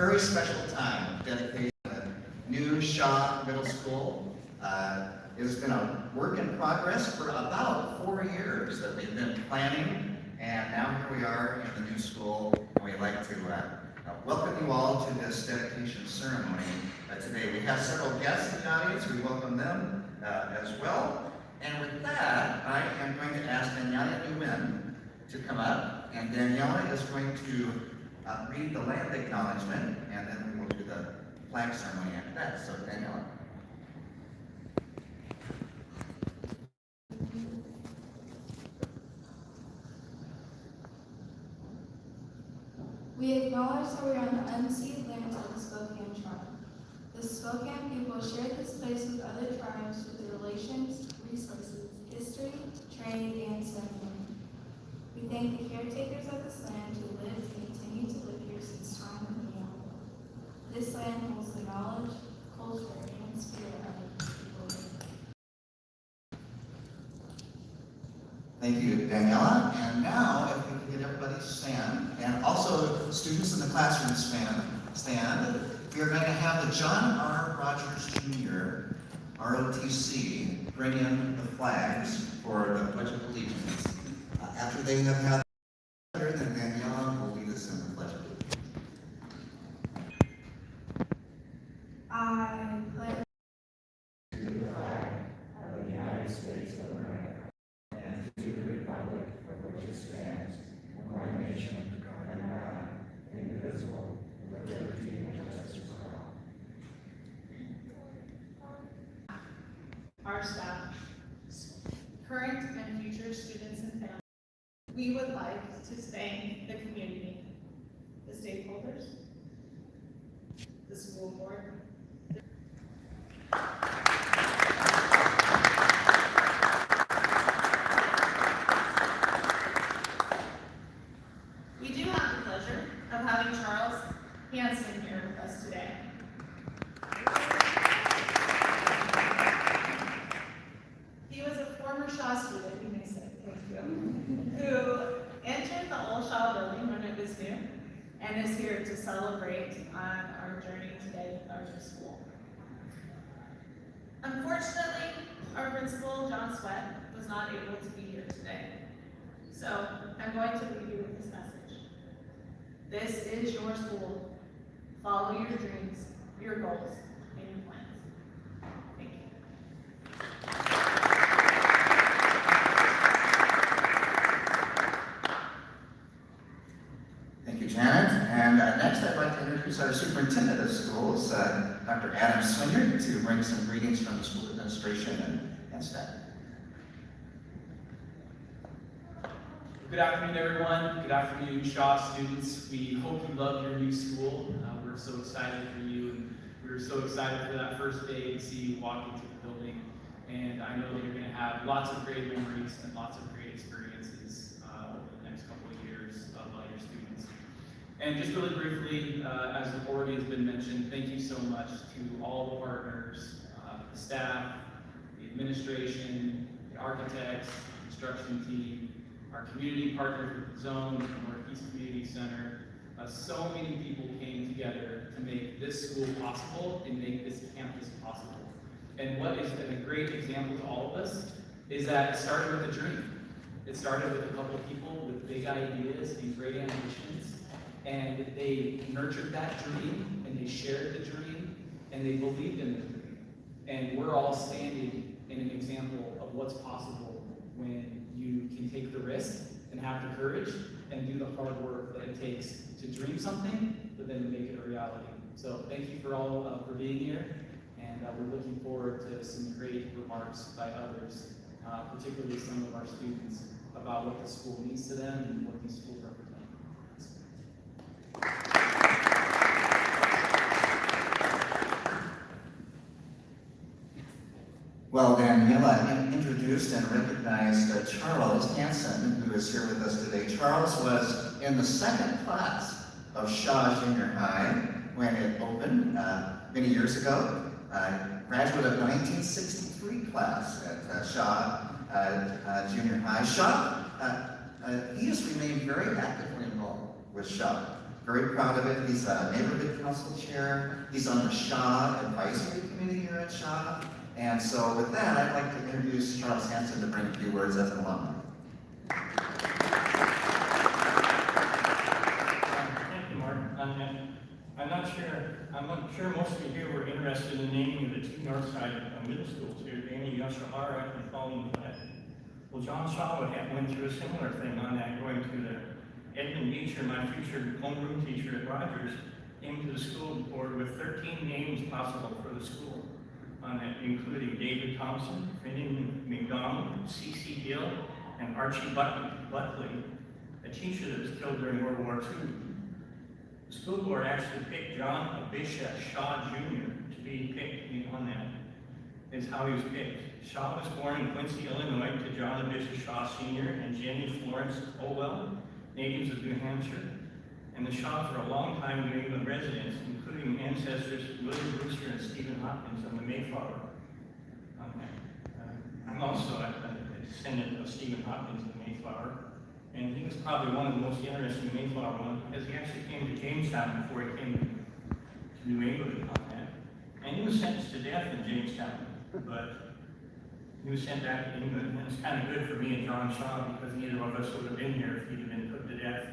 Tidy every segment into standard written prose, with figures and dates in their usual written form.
very special time of dedication to new Shaw Middle School. It has been a work in progress for about 4 years that we've been planning, and now here we are in the new school, and we'd like to welcome you all to this dedication ceremony today. We have several guests in the audience. We welcome them as well. And with that, I am going to ask Daniela Nguyen to come up, and Daniela is going to read the land acknowledgement, and then we will do the flag ceremony after that. So, Daniela. We acknowledge that we are on the unceded lands of the Spokane tribe. The Spokane people shared this place with other tribes through the relations, resources, history, trade, and ceremony. We thank the caretakers of this land who lived and continue to live here since time immemorial. This land holds the knowledge, culture, and spirit of its people. Thank you, Daniela. And now, if we can get everybody to stand, and also students in the classroom stand, we are going to have the John R. Rogers Jr. ROTC bring in the flags for the Pledge of Allegiance. After they have had the then Daniela will lead us in the Pledge of Allegiance. I pledge to the flag of the United States of America and to the republic for which it stands, one nation, under God, indivisible, with liberty and justice for all. Our staff, current and future students and families, we would like to thank the community, the stakeholders, the school board. We do have the pleasure of having Charles Hanson here with us today. He was a former Shaw student, you may say, thank you, who entered the old Shaw building when it was new and is here to celebrate on our journey today with our new school. Unfortunately, our principal, John Sweat, was not able to be here today. So I'm going to leave you with this message. This is your school. Follow your dreams, your goals, and your plans. Thank you. Thank you, Janet. And next I'd like to introduce our superintendent of schools, Dr. Adam Swinger, to bring some greetings from the school administration and staff. Good afternoon, everyone. Good afternoon, Shaw students. We hope you love your new school. We're so excited for you, and we were so excited for that first day to see you walk into the building. And I know that you're going to have lots of great memories and lots of great experiences over the next couple of years of your students. And just really briefly, as already has been mentioned, thank you so much to all the partners, the staff, the administration, the architects, the construction team, our community partners with the Zone, the Northeast Community Center. So many people came together to make this school possible and make this campus possible. And what has been a great example to all of us is that it started with a dream. It started with a couple of people with big ideas and great ambitions, and they nurtured that dream, and they shared the dream, and they believed in the dream. And we're all standing in an example of what's possible when you can take the risk and have the courage and do the hard work that it takes to dream something, but then to make it a reality. So thank you for all for being here, and we're looking forward to some great remarks by others, particularly some of our students, about what the school means to them and what these schools represent. Well, Daniela introduced and recognized Charles Hanson, who is here with us today. Charles was in the second class of Shaw Junior High when it opened many years ago. Graduate of the 1963 class at Shaw Junior High. Shaw, he has remained very actively involved with Shaw very proud of it. He's a neighborhood council chair. He's on the Shaw Advisory Committee here at Shaw. And so with that, I'd like to introduce Charles Hanson to bring a few words as an alumni. Thank you, Mark. I'm not sure most of you here were interested in naming the two Northside middle schools here, Danny Yashahara and Pauline Platt. Well, John Shaw went through a similar thing on that, going to the Edmund Beecher, my future homeroom teacher at Rogers, came to the school board with 13 names possible for the school, on that, including David Thompson, Finian McDonald, C.C. Gill, and Archie Buckley, a teacher that was killed during World War II. The school board actually picked John Abisha Shaw Jr. to be picked on that. Is how he was picked. Shaw was born in Quincy, Illinois to John Abisha Shaw Sr. and Jenny Florence Olwell, natives of New Hampshire. And the Shaws were a long-time New England residents, including ancestors William Brewster and Stephen Hopkins on the Mayflower. I'm also a descendant of Stephen Hopkins and the Mayflower. And he was probably one of the most interesting Mayflower ones because he actually came to Jamestown before he came to New England on that. And he was sentenced to death in Jamestown, but he was sent back to England. And it's kind of good for me and John Shaw because neither of us would have been here if he'd have been put to death.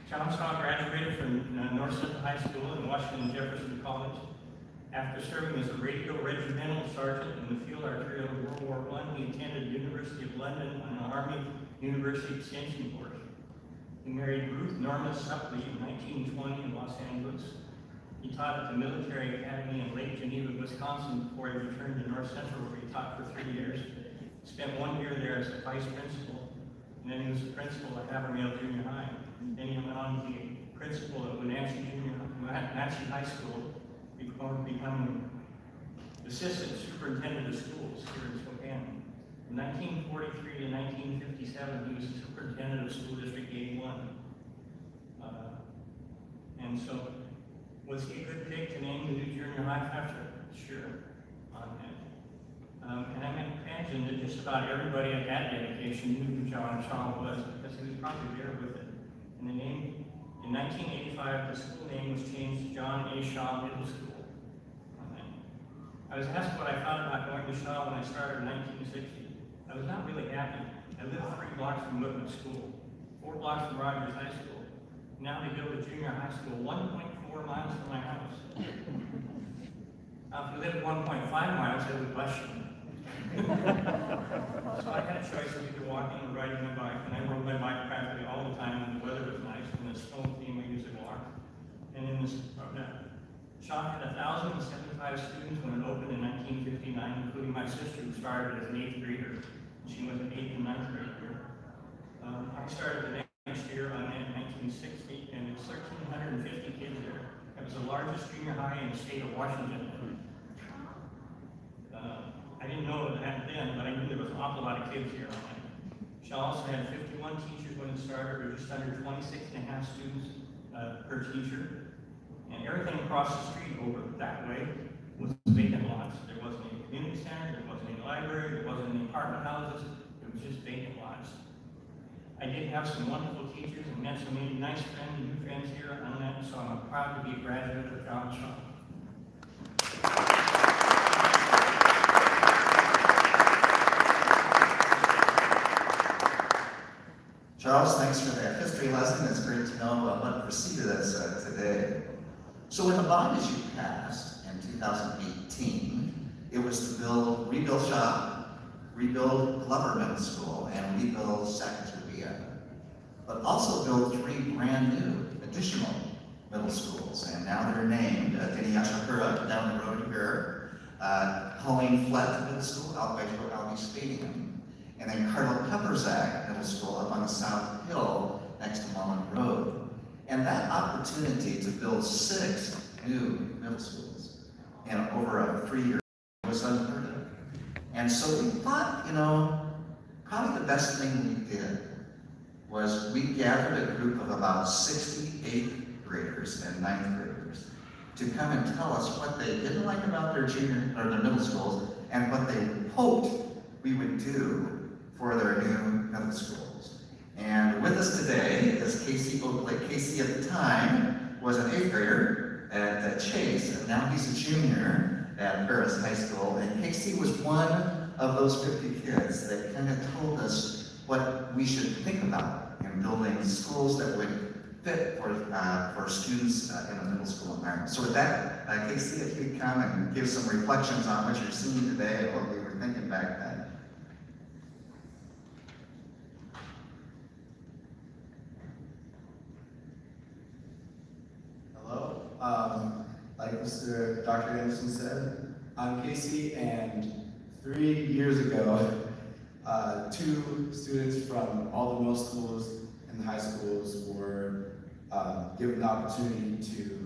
John Shaw graduated from North Central High School and Washington Jefferson College. After serving as a radio regimental sergeant in the field artillery of World War I, he attended the University of London on an Army University Extension course. He married Ruth Norma Supley in 1920 in Los Angeles. He taught at the Military Academy in Lake Geneva, Wisconsin before he returned to North Central, where he taught for 3 years. Spent 1 year there as a vice principal, and then he was the principal at Havermill Junior High. Then he went on to be principal at Wenatchee High School, before becoming assistant superintendent of schools here in Spokane. From 1943 to 1957, he was superintendent of school district 81. And so, was he a good pick to name the new junior high after? Sure, on that. And I can imagine that just about everybody at that dedication knew who John Shaw was because he was probably there with it. And the name, in 1985, the school name was changed to John A. Shaw Middle School. I was asked what I thought about going to Shaw when I started in 1960. I was not really happy. I lived 3 blocks from Whitman School, 4 blocks from Rogers High School. Now they built a junior high school 1.4 miles from my house. Now, if you lived 1.5 miles, I would bus you. So I had a choice of either walking or riding my bike, and I rode my bike practically all the time when the weather was nice. When the snow came, I usually walked. And in this, Shaw had 1,075 students when it opened in 1959, including my sister, who started as an 8th grader. She was an 8th and 9th grader. I started the next year on in 1960, and there was 1,350 kids there. It was the largest junior high in the state of Washington. I didn't know that then, but I knew there was an awful lot of kids here on it. Shaw also had 51 teachers when it started, or just under 26.5 students per teacher. And everything across the street over that way was vacant lots. There wasn't any community center, there wasn't any library, there wasn't any apartment houses, it was just vacant lots. I did have some wonderful teachers and met so many nice friends and new friends here on that, so I'm proud to be a graduate of John Shaw. Charles, thanks for that history lesson. It's great to know what preceded us today. So when the bond issue passed in 2018, it was to rebuild Shaw, rebuild Glover Middle School, and rebuild Sacagawea, but also build 3 brand new additional middle schools. And now they're named Denny Yashahura down the road here, Pauline Platt Middle School out by Joe Albee Stadium, and then Carlo Pepperzak Middle School up on the South Hill next to Mullen Road. And that opportunity to build 6 new middle schools in over a 3-year was unheard of. And so we thought, probably the best thing we did was we gathered a group of about 68 graders and 9th graders to come and tell us what they didn't like about their their middle schools and what they hoped we would do for their new middle schools. And with us today is Casey Oakley. Casey at the time was an 8th grader at Chase, and now he's a junior at Paris High School. And Casey was one of those 50 kids that kind of told us what we should think about in building schools that would fit for students in a middle school environment. So with that, Casey, if you'd come and give some reflections on what you're seeing today and what we were thinking back then. Hello. Like Dr. Anderson said, I'm Casey, and 3 years ago, 2 students from all the middle schools and the high schools were given the opportunity to,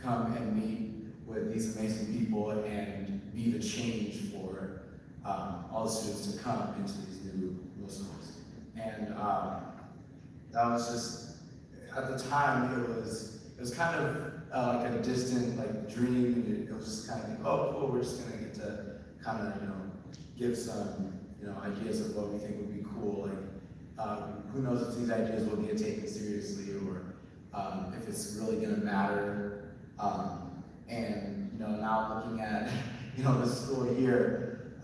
come and meet with these amazing people and be the change for all the students to come into these new middle schools. And that was just, at the time, it was kind of like a distant dream, and it was just kind of like, oh cool, we're just gonna get to kind of give some ideas of what we think would be cool. Who knows if these ideas will get taken seriously, or if it's really gonna matter. And now looking at the school here,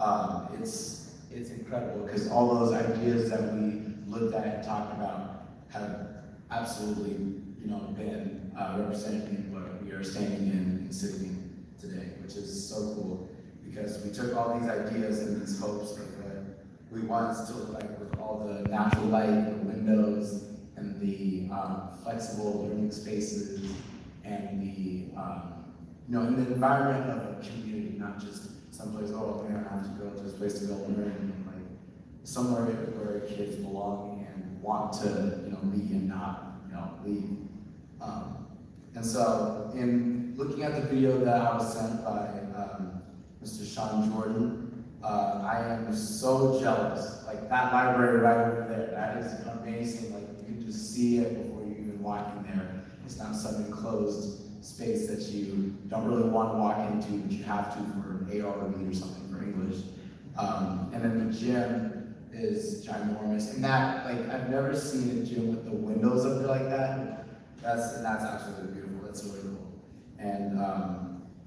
it's incredible, because all those ideas that we looked at and talked about have absolutely been represented in what we are standing in and sitting in today, which is so cool, because we took all these ideas and these hopes of what we want to look like, with all the natural light, the windows, and the flexible learning spaces, and the in the environment of a community, not just someplace, oh, man, I have to go to this place to go learn, and somewhere where kids belong and want to be and not leave. And so, in looking at the video that I was sent by Mr. Sean Jordan, I am so jealous. That library right over there, that is amazing. You can just see it before you even walk in there. It's not some enclosed space that you don't really want to walk into, but you have to for ARB or something, for English. And then the gym is ginormous, and that, I've never seen a gym with the windows up there like that. That's absolutely beautiful. That's really cool. And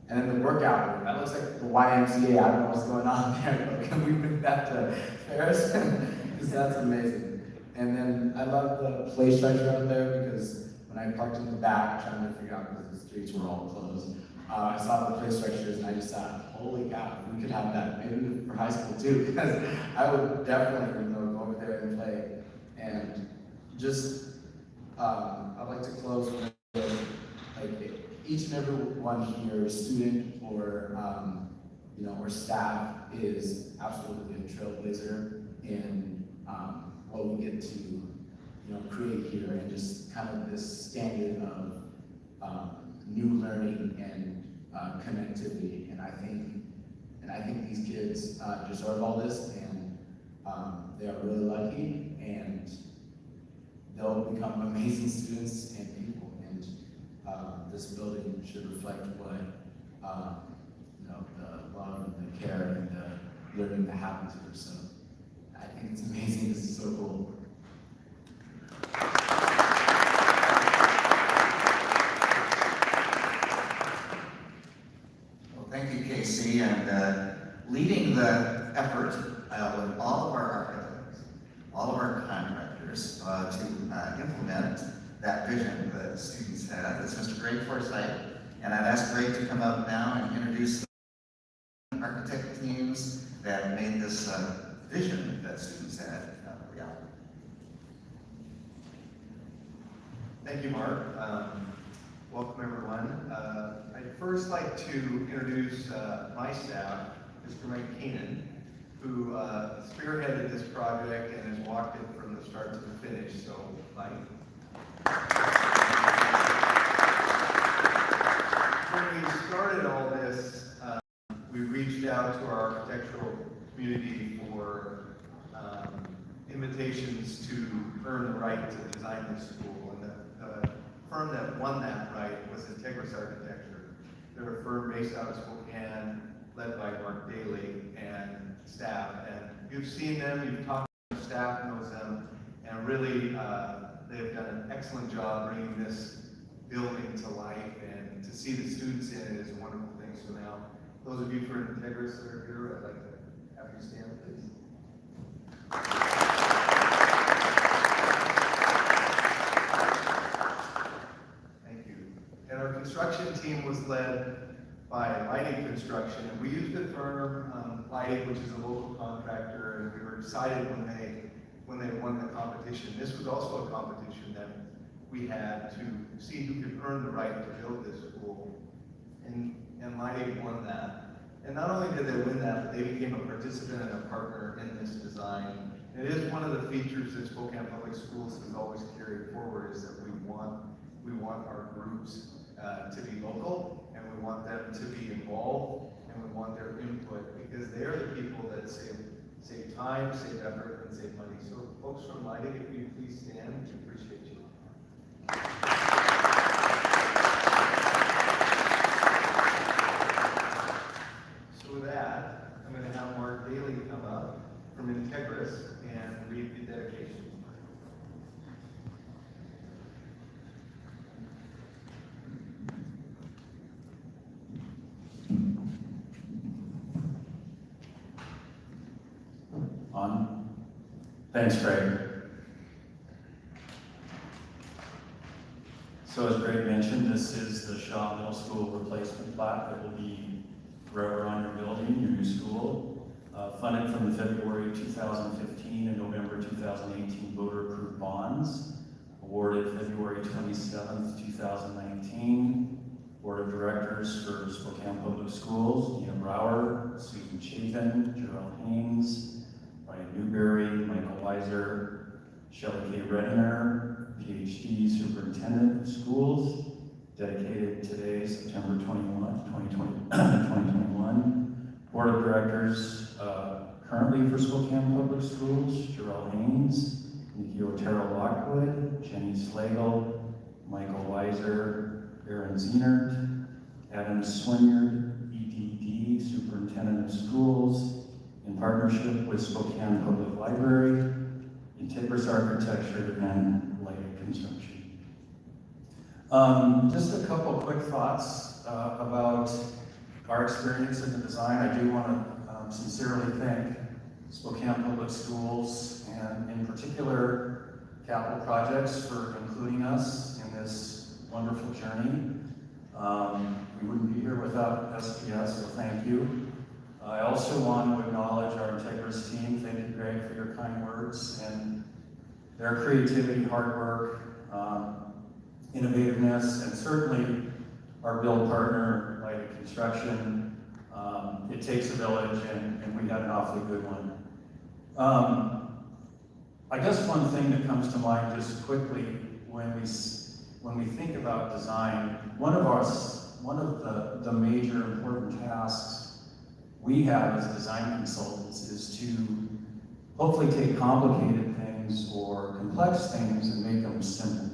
then the workout room, that looks like the YMCA. I don't know what's going on there, but can we bring that to Paris? Because that's amazing. And then I love the play structure up there, because when I parked in the back trying to figure out, because the streets were all closed, I saw the play structures and I just thought, holy cow, if we could have that maybe for high school too, because I would definitely go over there and play. And just, I'd like to close with each and every one here, student or or staff, is absolutely a trailblazer in what we get to create here, and just kind of this standard of new learning and connectivity. And I think these kids deserve all this, and they are really lucky, and they'll become amazing students and people. And this building should reflect what the love and the care and the learning that happens here. So I think it's amazing. This is so cool. Well, thank you, Casey, and leading the effort with all of our architects, all of our contractors to implement that vision that students had. It's Mr. Greg Forsythe, and I'd ask Greg to come up now and introduce the architect teams that made this vision that students had reality. Thank you, Mark. Welcome, everyone. I'd first like to introduce my staff, Mr. Mike Keenan, who spearheaded this project and has walked it from the start to the finish. So, Mike. When we started all this, we reached out to our architectural community for invitations to earn the right to design this school. And the firm that won that right was Integris Architecture. They're a firm based out of Spokane, led by Mark Daly and staff. And you've seen them, you've talked to them, staff knows them, And really, they've done an excellent job bringing this building to life, and to see the students in it is a wonderful thing. So now, those of you from Integris that are here, I'd like to have you stand, please. Thank you. And our construction team was led by Lighting Construction, and we used the firm Lighting, which is a local contractor, and we were excited when they won the competition. This was also a competition that we had to see who could earn the right to build this school, and Lighting won that. And not only did they win that, but they became a participant and a partner in this design. It is one of the features that Spokane Public Schools has always carried forward, is that we want our groups to be local, and we want them to be involved, and we want their input, because they're the people that save time, save effort, and save money. So folks from Lighting, if you please stand, we appreciate you. So with that, I'm going to have Mark Daly come up from Integris and read the dedication. On. Thanks, Greg. So as Greg mentioned, this is the Shaw Middle School replacement plaque that will be forever on your building, your new school. Funded from the February 2015 and November 2018 voter-approved bonds. Awarded February 27th, 2019. Board of Directors for Spokane Public Schools, Deanna Brower, Susan Chapin, Gerald Haynes, Brian Newberry, Michael Weiser, Shelley K. Reddinger, PhD, Superintendent of Schools, dedicated today, September 21, 2021. Board of Directors, currently for Spokane Public Schools, Gerald Haynes, Nikki Otero Lockwood, Jenny Slagle, Michael Weiser, Aaron Zienert, Adam Swinyard, EDD, Superintendent of Schools, in partnership with Spokane Public Library, Integris Architecture, and Lighting Construction. Just a couple quick thoughts about our experience in the design. I do want to sincerely thank Spokane Public Schools, and in particular Capital Projects, for including us in this wonderful journey. We wouldn't be here without SPS, so thank you. I also want to acknowledge our Integris team. Thank you, Greg, for your kind words, and their creativity, hard work, innovativeness, and certainly our build partner, Lighting Construction. It takes a village, and we had an awfully good one. I guess one thing that comes to mind just quickly when we think about design, one of the major important tasks we have as design consultants is to hopefully take complicated things or complex things and make them simple.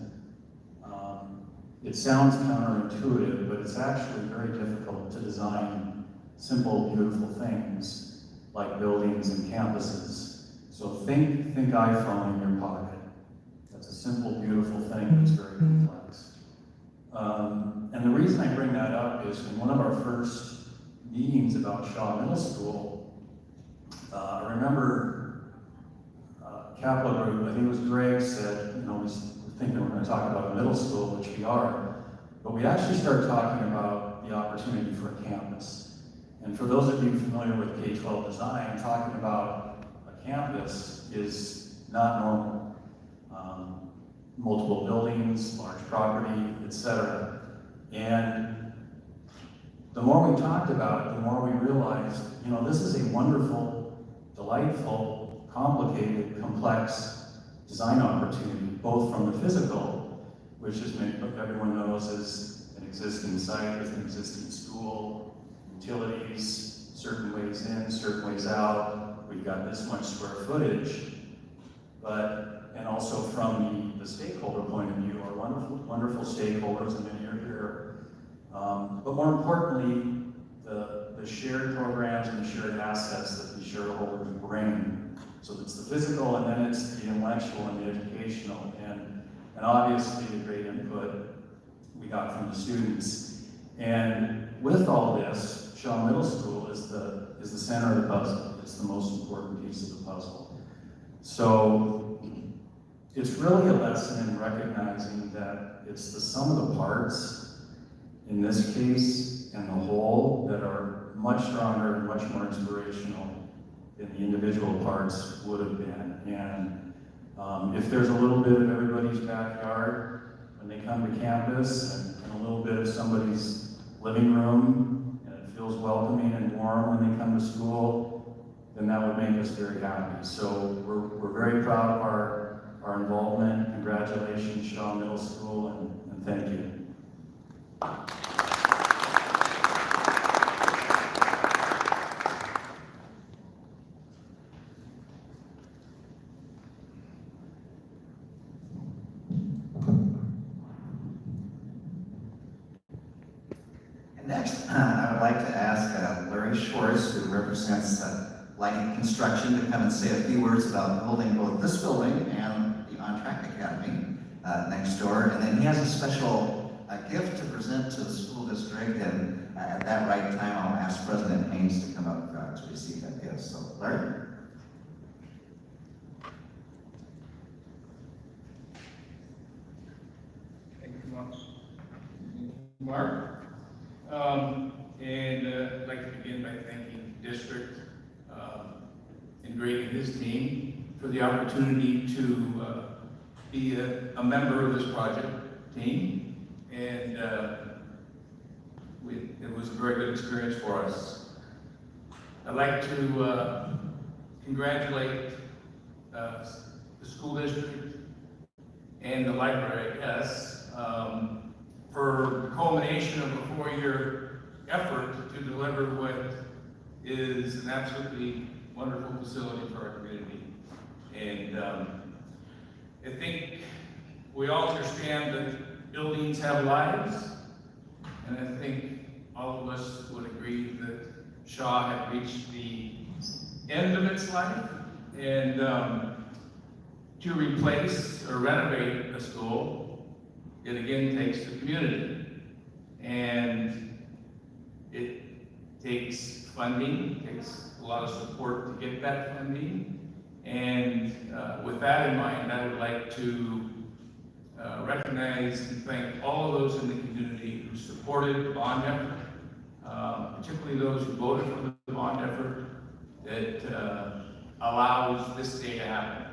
It sounds counterintuitive, but it's actually very difficult to design simple, beautiful things like buildings and campuses. So think iPhone in your pocket. That's a simple, beautiful thing that's very complex. And the reason I bring that up is in one of our first meetings about Shaw Middle School, I remember Capital Group, I think it was Greg, said, you know, we're thinking we're going to talk about a middle school, which we are, but we actually started talking about the opportunity for a campus. And for those of you familiar with K-12 design, talking about a campus is not normal. Multiple buildings, large property, etc. And the more we talked about it, the more we realized, you know, this is a wonderful, delightful, complicated, complex design opportunity, both from the physical, which is everyone knows is an existing site with an existing school, utilities, certain ways in, certain ways out. We've got this much square footage, and also from the stakeholder point of view, our wonderful stakeholders, and many are here. But more importantly, the shared programs and the shared assets that the shareholders bring So it's the physical, and then it's the intellectual and the educational, and obviously the great input we got from the students. And with all this, Shaw Middle School is the center of the puzzle. It's the most important piece of the puzzle. So it's really a lesson in recognizing that it's the sum of the parts, in this case, and the whole, that are much stronger and much more inspirational than the individual parts would have been. And if there's a little bit of everybody's backyard when they come to campus, and a little bit of somebody's living room, and it feels welcoming and warm when they come to school, then that would make us very happy. So we're very proud of our involvement. Congratulations, Shaw Middle School, and thank you. And next, I would like to ask Larry Schwartz, who represents Lighting Construction, to come and say a few words about building both this building and the On Track Academy next door. And then he has a special gift to present to the school district, and at that right time, I'll ask President Haynes to come up to receive that gift. So, Larry? Thank you much, Mark. I'd like to begin by thanking the district and Greg and his team for the opportunity to be a member of this project team. And it was a very good experience for us. I'd like to congratulate the school district and the library, I guess, for the culmination of a 4-year effort to deliver what is an absolutely wonderful facility for our community. And I think we all understand that buildings have lives, and I think all of us would agree that Shaw had reached the end of its life, and to replace or renovate a school, it again takes the community, and it takes funding, takes a lot of support to get that funding. And with that in mind, I would like to recognize and thank all of those in the community who supported the bond effort, particularly those who voted for the bond effort that allows this day to happen.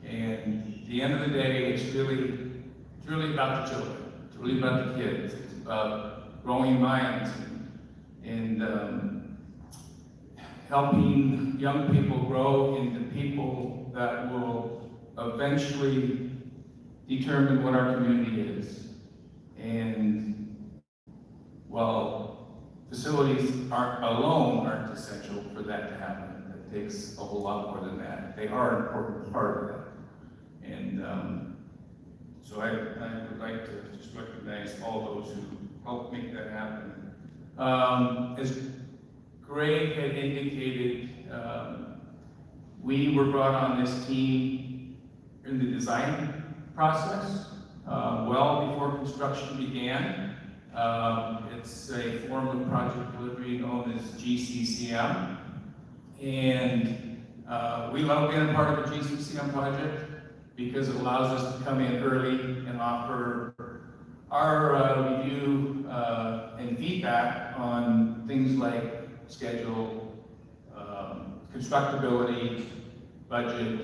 And at the end of the day, it's really about the children. It's really about the kids. It's about growing minds and helping young people grow into people that will eventually determine what our community is. And while facilities aren't essential for that to happen, it takes a whole lot more than that. They are an important part of that. And so I would like to just recognize all those who helped make that happen. As Greg had indicated, we were brought on this team in the design process well before construction began. It's a form of project delivery known as GCCM. And we love being a part of a GCCM project because it allows us to come in early and offer our review and feedback on things like schedule, constructability, budget,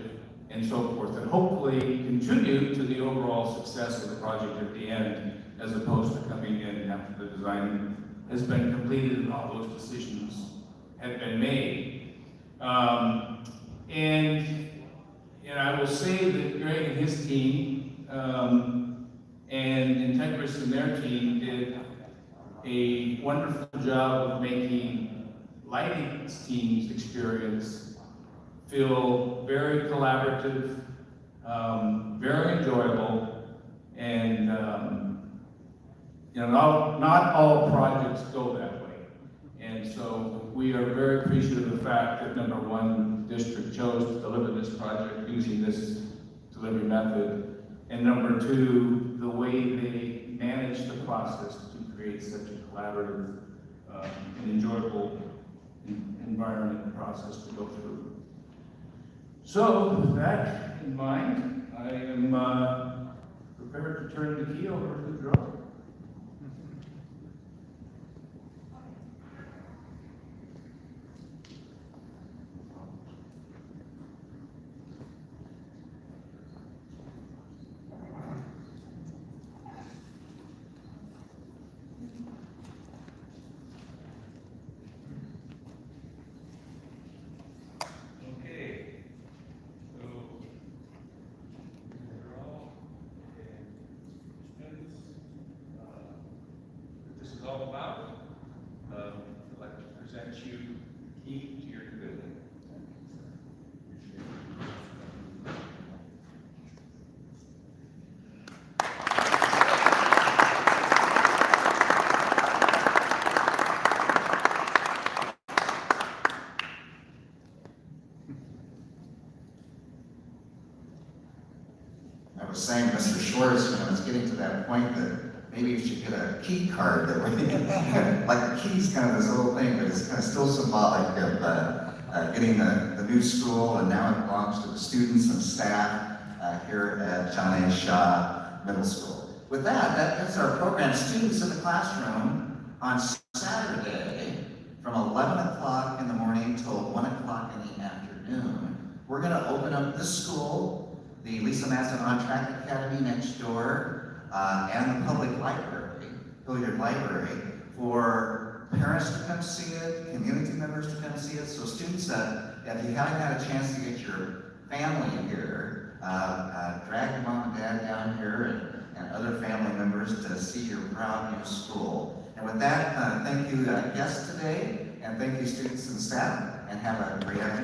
and so forth, and hopefully contribute to the overall success of the project at the end, as opposed to coming in after the design has been completed and all those decisions have been made. And I will say that Greg and his team and Integris and their team did a wonderful job of making lighting team's experience feel very collaborative, very enjoyable, and not all projects go that way. And so we are very appreciative of the fact that, number one, district chose to deliver this project using this delivery method. And number two, the way they manage the process to create such a collaborative and enjoyable environment and process to go through. So with that in mind, I am prepared to turn the key over to the drum. Okay, so we're all students, what this is all about. I'd like to present you the key to your building. I was saying, Mr. Schwartz, it's getting to that point that maybe you should get a key card that we, like the key's kind of this little thing, but it's kind of still symbolic of getting the new school, and now it belongs to the students and staff here at John A. Shaw Middle School. With that's our program. Students in the classroom on Saturday from 11 o'clock in the morning till 1 o'clock in the afternoon. We're going to open up this school, the Lisa Madsen On Track Academy next door, and the public library, Hilliard Library, for parents to come see it, community members to come see it. So students, if you haven't had a chance to get your family here, drag your mom and dad down here and other family members to see your proud new school. And with that, thank you guests today, and thank you students and staff, and have a great afternoon.